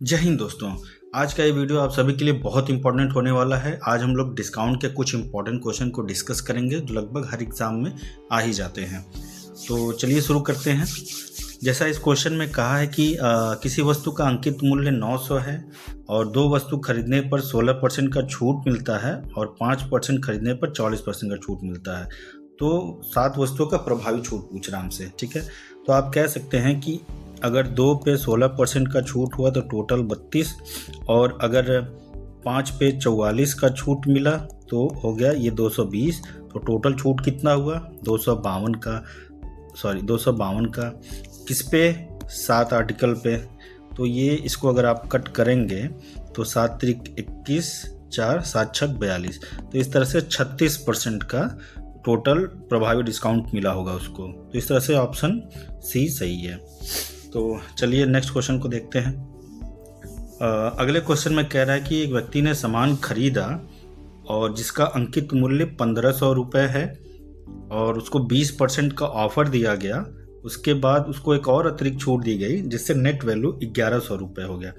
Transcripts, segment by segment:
जय हिंद दोस्तों। आज का ये वीडियो आप सभी के लिए बहुत इंपॉर्टेंट होने वाला है। आज हम लोग डिस्काउंट के कुछ इंपॉर्टेंट क्वेश्चन को डिस्कस करेंगे जो लगभग हर एग्ज़ाम में आ ही जाते हैं। तो चलिए शुरू करते हैं। जैसा इस क्वेश्चन में कहा है कि किसी वस्तु का अंकित मूल्य 900 है और 2 वस्तु खरीदने पर 16% का छूट मिलता है और 5% खरीदने पर 40% का छूट मिलता है। तो 7 वस्तुओं का प्रभावी छूट पूछ रहा हमसे, ठीक है। तो आप कह सकते हैं कि अगर 2 पे 16% का छूट हुआ तो टोटल 32, और अगर 5 पे 44 का छूट मिला तो हो गया ये 220। तो टोटल छूट कितना हुआ 252 का। किस पे? 7 आर्टिकल पे। तो ये इसको अगर आप कट करेंगे तो 7 त्रिक 21, 4 7 छक 42। तो इस तरह से 36% का टोटल प्रभावी डिस्काउंट मिला होगा उसको। तो इस तरह से ऑप्शन सी सही है। तो चलिए नेक्स्ट क्वेश्चन को देखते हैं। अगले क्वेश्चन में कह रहा है कि एक व्यक्ति ने सामान खरीदा और जिसका अंकित मूल्य 1500 रुपये है और उसको 20% का ऑफर दिया गया। उसके बाद उसको एक और अतिरिक्त छूट दी गई जिससे नेट वैल्यू 1100 रुपये हो गया।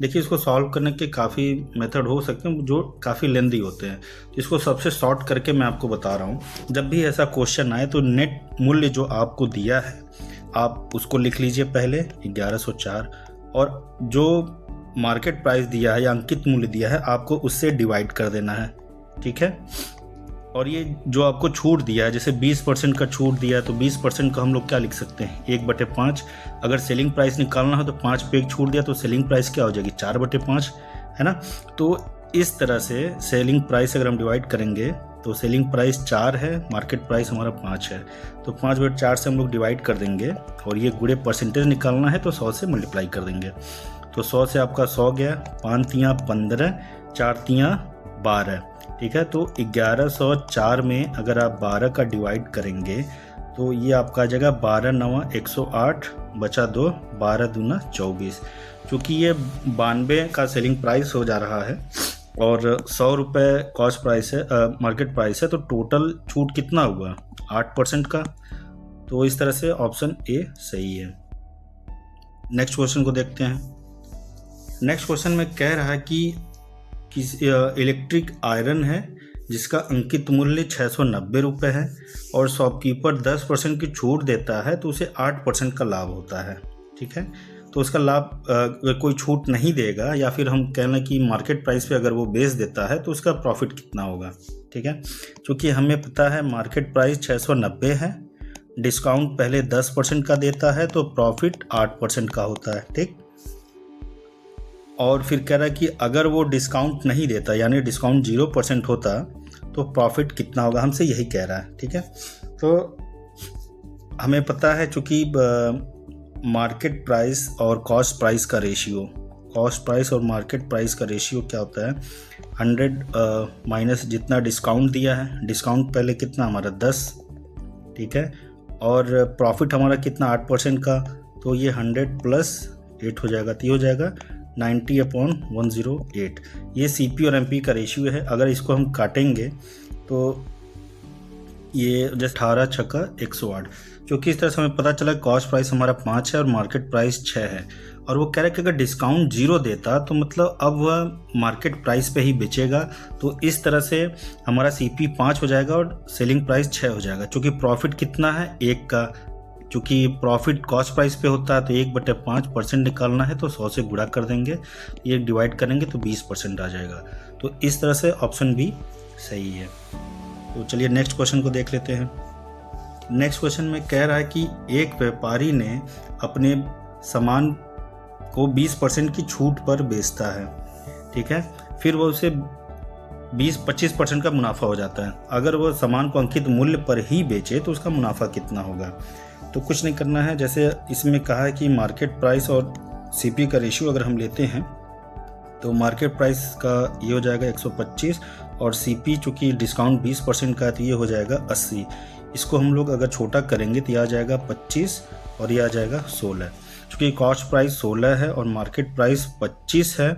देखिए, इसको सॉल्व करने के काफ़ी मेथड हो सकते हैं जो काफ़ी लेंदी होते हैं। तो इसको सबसे शॉर्ट करके मैं आपको बता रहा हूँ। जब भी ऐसा क्वेश्चन आए तो नेट मूल्य जो आपको दिया है आप उसको लिख लीजिए पहले 1104, और जो मार्केट प्राइस दिया है या अंकित मूल्य दिया है आपको उससे डिवाइड कर देना है, ठीक है। और ये जो आपको छूट दिया है, जैसे 20% का छूट दिया है तो 20% का हम लोग क्या लिख सकते हैं 1/5। अगर सेलिंग प्राइस निकालना हो तो 5 पे एक छूट दिया तो सेलिंग प्राइस क्या हो जाएगी 4/5, है ना। तो इस तरह से सेलिंग प्राइस अगर हम डिवाइड करेंगे तो सेलिंग प्राइस 4 है, मार्केट प्राइस हमारा 5 है। तो 5/4 से हम लोग डिवाइड कर देंगे और ये गुणे परसेंटेज निकालना है तो 100 से मल्टीप्लाई कर देंगे। तो 100 से आपका 100 गया, 5 तियाँ 15, 4 तियाँ 12, ठीक है। तो 1104 में अगर आप 12 का डिवाइड करेंगे तो ये आपका आ जाएगा 12 9 108 बचा 2, 12 दूना 24। चूँकि ये 92 का सेलिंग प्राइस हो जा रहा है और 100 रुपये कॉस्ट प्राइस है, मार्केट प्राइस है, तो टोटल छूट कितना हुआ 8% का। तो इस तरह से ऑप्शन ए सही है। नेक्स्ट क्वेश्चन को देखते हैं। नेक्स्ट क्वेश्चन में कह रहा है कि इलेक्ट्रिक आयरन है जिसका अंकित मूल्य 690 रुपये है और शॉपकीपर 10% की छूट देता है तो उसे 8% का लाभ होता है, ठीक है। तो उसका लाभ कोई छूट नहीं देगा या फिर हम कह लें कि मार्केट प्राइस पे अगर वो बेच देता है तो उसका प्रॉफिट कितना होगा, ठीक है। क्योंकि हमें पता है मार्केट प्राइस 690 है, डिस्काउंट पहले 10% का देता है तो प्रॉफिट 8% का होता है, ठीक। और फिर कह रहा है कि अगर वो डिस्काउंट नहीं देता यानी डिस्काउंट 0% होता तो प्रॉफिट कितना होगा, हमसे यही कह रहा है, ठीक है। तो हमें पता है चूँकि मार्केट प्राइस और कॉस्ट प्राइस का रेशियो, कॉस्ट प्राइस और मार्केट प्राइस का रेशियो क्या होता है 100 माइनस जितना डिस्काउंट दिया है। डिस्काउंट पहले कितना हमारा 10, ठीक है, और प्रॉफिट हमारा कितना 8% का, तो ये 100 प्लस 8 हो जाएगा, तो ये हो जाएगा 90/108। ये CP और MP का रेशियो है। अगर इसको हम काटेंगे तो ये जैसे 18 छक्का 108। क्योंकि इस तरह से हमें पता चला कॉस्ट प्राइस हमारा 5 है और मार्केट प्राइस 6 है, और वो कह रहा है कि अगर डिस्काउंट 0 देता तो मतलब अब वह मार्केट प्राइस पे ही बेचेगा। तो इस तरह से हमारा CP 5 हो जाएगा और सेलिंग प्राइस 6 हो जाएगा। क्योंकि प्रॉफिट कितना है 1 का, क्योंकि प्रॉफिट कॉस्ट प्राइस पे होता है तो 1/5% निकालना है तो 100 से गुणा कर देंगे, ये डिवाइड करेंगे तो 20% आ जाएगा। तो इस तरह से ऑप्शन बी सही है। तो चलिए नेक्स्ट क्वेश्चन को देख लेते हैं। नेक्स्ट क्वेश्चन में कह रहा है कि एक व्यापारी ने अपने सामान को 20% की छूट पर बेचता है, ठीक है। फिर वो उसे 20-25% का मुनाफा हो जाता है। अगर वो सामान को अंकित मूल्य पर ही बेचे तो उसका मुनाफा कितना होगा। तो कुछ नहीं करना है, जैसे इसमें कहा है कि मार्केट प्राइस और CP का रेशियो अगर हम लेते हैं तो मार्केट प्राइस का ये हो जाएगा 125 और CP चूँकि डिस्काउंट 20% का है तो ये हो जाएगा 80। इसको हम लोग अगर छोटा करेंगे तो ये आ जाएगा 25 और ये आ जाएगा 16। चूँकि कॉस्ट प्राइस 16 है और मार्केट प्राइस 25 है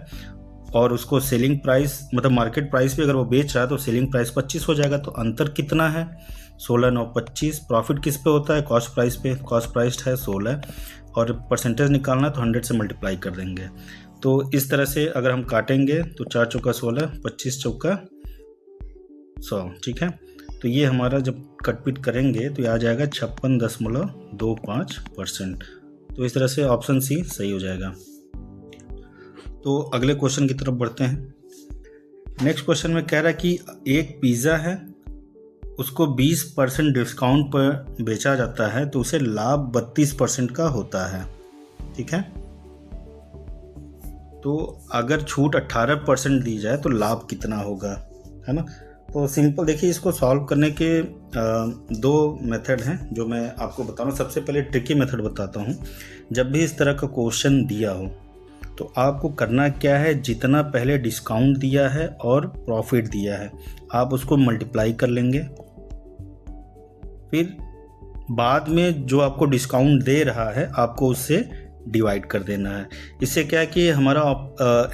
और उसको सेलिंग प्राइस मतलब मार्केट प्राइस पे अगर वो बेच रहा है तो सेलिंग प्राइस 25 हो जाएगा। तो अंतर कितना है 16 9 25। प्रॉफिट किस पे होता है कॉस्ट प्राइस पे, कॉस्ट प्राइस है 16 और परसेंटेज निकालना है तो 100 से मल्टीप्लाई कर देंगे। तो इस तरह से अगर हम काटेंगे तो 4 चौका 16, 25 चौका 100, ठीक है। तो ये हमारा जब कटपीट करेंगे तो ये आ जाएगा 56.25%। तो इस तरह से ऑप्शन सी सही हो जाएगा। तो अगले क्वेश्चन की तरफ बढ़ते हैं। नेक्स्ट क्वेश्चन में कह रहा है कि एक पिज़्ज़ा है, उसको 20% डिस्काउंट पर बेचा जाता है तो उसे लाभ 32% का होता है, ठीक है। तो अगर छूट 18% दी जाए तो लाभ कितना होगा, है ना। तो सिंपल देखिए, इसको सॉल्व करने के दो मेथड हैं जो मैं आपको बता रहा हूँ। सबसे पहले ट्रिकी मेथड बताता हूँ। जब भी इस तरह का क्वेश्चन दिया हो तो आपको करना क्या है, जितना पहले डिस्काउंट दिया है और प्रॉफिट दिया है आप उसको मल्टीप्लाई कर लेंगे, फिर बाद में जो आपको डिस्काउंट दे रहा है आपको उससे डिवाइड कर देना है। इससे क्या है कि हमारा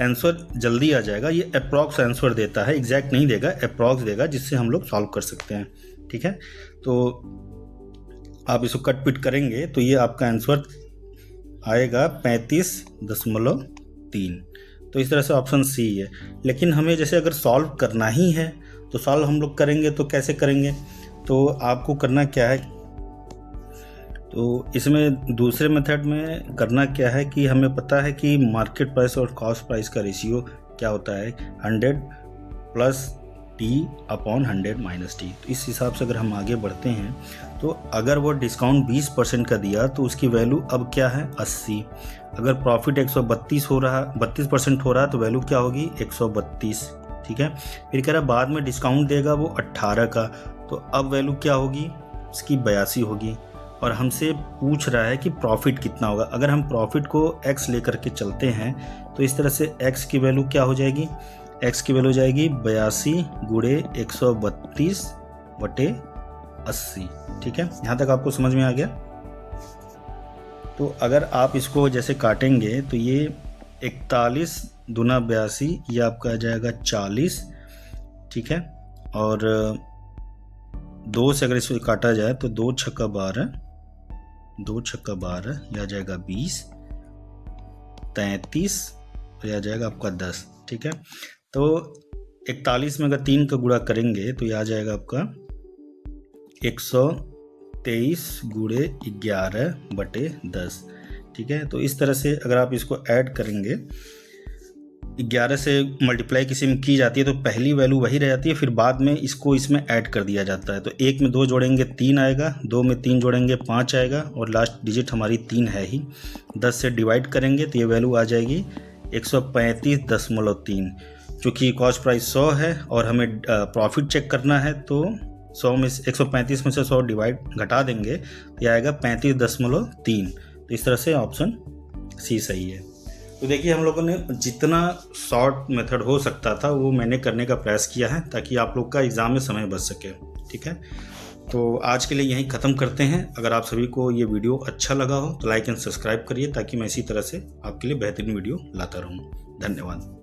आंसर जल्दी आ जाएगा। ये अप्रॉक्स आंसर देता है, एग्जैक्ट नहीं देगा, अप्रॉक्स देगा, जिससे हम लोग सॉल्व कर सकते हैं, ठीक है। तो आप इसको कट पिट करेंगे तो ये आपका आंसर आएगा 35.3। तो इस तरह से ऑप्शन सी है। लेकिन हमें जैसे अगर सॉल्व करना ही है तो सॉल्व हम लोग करेंगे तो कैसे करेंगे, तो आपको करना क्या है, तो इसमें दूसरे मेथड में करना क्या है कि हमें पता है कि मार्केट प्राइस और कॉस्ट प्राइस का रेशियो क्या होता है, 100 + T/100 - T। तो इस हिसाब से अगर हम आगे बढ़ते हैं तो अगर वो डिस्काउंट 20% का दिया तो उसकी वैल्यू अब क्या है 80। अगर प्रॉफिट 32% हो रहा तो वैल्यू क्या होगी 132, ठीक है। फिर कह रहा बाद में डिस्काउंट देगा वो 18 का, तो अब वैल्यू क्या होगी उसकी 82 होगी। और हमसे पूछ रहा है कि प्रॉफिट कितना होगा। अगर हम प्रॉफिट को x लेकर के चलते हैं तो इस तरह से x की वैल्यू क्या हो जाएगी, x की वैल्यू हो जाएगी 82 × 132/80, ठीक है। यहाँ तक आपको समझ में आ गया। तो अगर आप इसको जैसे काटेंगे तो ये 41 दूना 82, ये आपका आ जाएगा 40, ठीक है। और 2 से अगर इसको काटा जाए तो 2 छक्का 12, 2 छक्का 12, यह आ जाएगा 20, 33, और यह आ जाएगा आपका 10, ठीक है। तो 41 में अगर 3 का गुणा करेंगे तो यह आ जाएगा आपका 123 × 11/10, ठीक है। तो इस तरह से अगर आप इसको ऐड करेंगे, 11 से मल्टीप्लाई किसी में की जाती है तो पहली वैल्यू वही रह जाती है, फिर बाद में इसको इसमें ऐड कर दिया जाता है। तो 1 में 2 जोड़ेंगे 3 आएगा, 2 में 3 जोड़ेंगे 5 आएगा, और लास्ट डिजिट हमारी 3 है ही। 10 से डिवाइड करेंगे तो ये वैल्यू आ जाएगी 135.3। चूँकि कॉस्ट प्राइस 100 है और हमें प्रॉफिट चेक करना है तो 100 में 135 में से 100 डिवाइड घटा देंगे तो यह आएगा 35.3। तो इस तरह से ऑप्शन सी सही है। तो देखिए, हम लोगों ने जितना शॉर्ट मेथड हो सकता था वो मैंने करने का प्रयास किया है ताकि आप लोग का एग्ज़ाम में समय बच सके, ठीक है। तो आज के लिए यहीं ख़त्म करते हैं। अगर आप सभी को ये वीडियो अच्छा लगा हो तो लाइक एंड सब्सक्राइब करिए ताकि मैं इसी तरह से आपके लिए बेहतरीन वीडियो लाता रहूँ। धन्यवाद।